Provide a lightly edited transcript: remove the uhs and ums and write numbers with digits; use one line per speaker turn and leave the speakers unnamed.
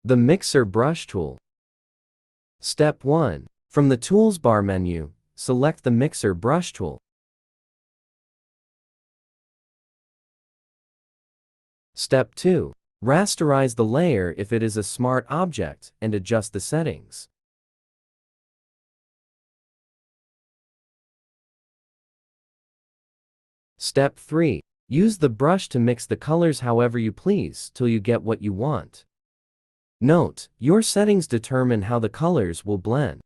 The Mixer Brush Tool. Step 1. From the Tools bar menu, select the Mixer Brush Tool. Step 2. Rasterize the layer if it is a smart object and adjust the settings. Step 3. Use the brush to mix the colors however you please till you get what you want. Note, your settings determine how the colors will blend.